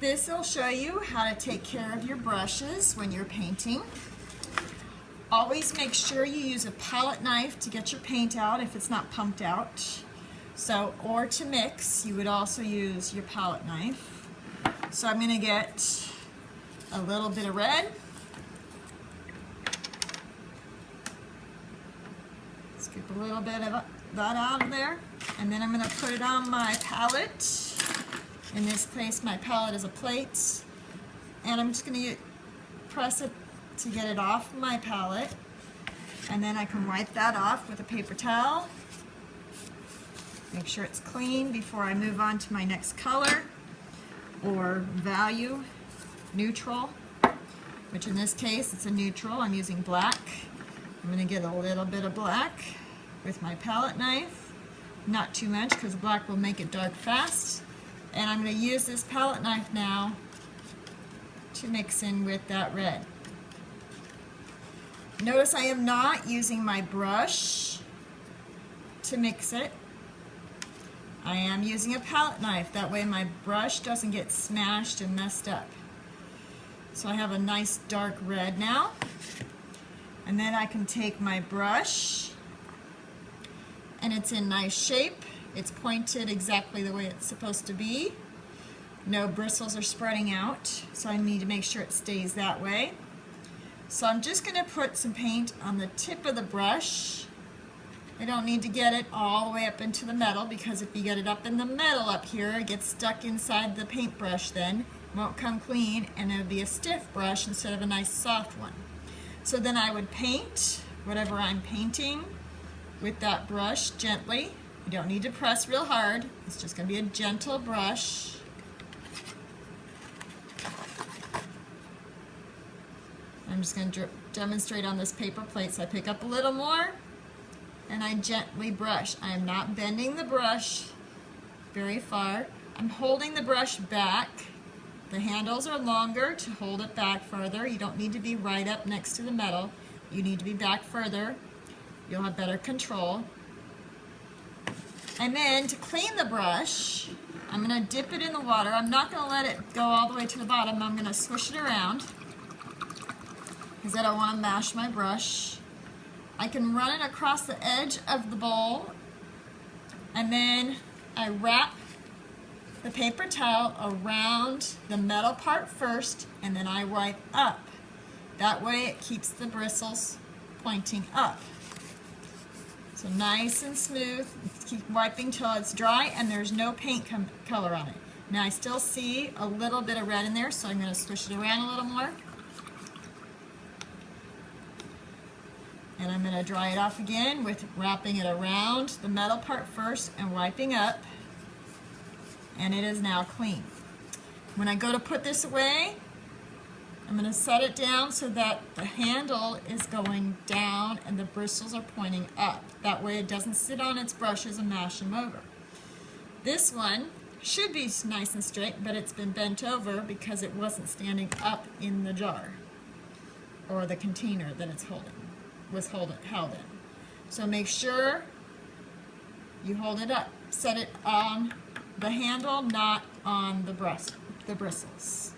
This will show you how to take care of your brushes when you're painting. Always make sure you use a palette knife to get your paint out if it's not pumped out. So, or to mix, you would also use your palette knife. So I'm going to get a little bit of red. Scoop a little bit of that out of there. And then I'm going to put it on my palette. In this case, my palette is a plate. And I'm just going to press it to get it off my palette. And then I can wipe that off with a paper towel. Make sure it's clean before I move on to my next color, or value, neutral, which in this case it's a neutral. I'm using black. I'm going to get a little bit of black with my palette knife. Not too much because black will make it dark fast. And I'm going to use this palette knife now to mix in with that red. Notice I am not using my brush to mix it. I am using a palette knife. That way my brush doesn't get smashed and messed up. So I have a nice dark red now. And then I can take my brush, and it's in nice shape. It's pointed exactly the way it's supposed to be. No bristles are spreading out, so I need to make sure it stays that way. So I'm just going to put some paint on the tip of the brush. I don't need to get it all the way up into the metal, because if you get it up in the metal up here, it gets stuck inside the paintbrush then. It won't come clean, and it'll be a stiff brush instead of a nice soft one. So then I would paint whatever I'm painting with that brush gently. You don't need to press real hard. It's just going to be a gentle brush. I'm just going to demonstrate on this paper plate. So I pick up a little more and I gently brush. I am not bending the brush very far. I'm holding the brush back. The handles are longer to hold it back further. You don't need to be right up next to the metal. You need to be back further. You'll have better control. And then to clean the brush, I'm going to dip it in the water. I'm not going to let it go all the way to the bottom. I'm going to swish it around because I don't want to mash my brush. I can run it across the edge of the bowl, and then I wrap the paper towel around the metal part first, and then I wipe up. That way it keeps the bristles pointing up. So nice and smooth. Keep wiping till it's dry and there's no paint color on it. Now I still see a little bit of red in there, so I'm going to swish it around a little more. And I'm going to dry it off again with wrapping it around the metal part first and wiping up. And it is now clean. When I go to put this away, I'm going to set it down so that the handle is going down and the bristles are pointing up. That way it doesn't sit on its brushes and mash them over. This one should be nice and straight, but it's been bent over because it wasn't standing up in the jar or the container that it's held in. So make sure you hold it up. Set it on the handle, not on the bristles.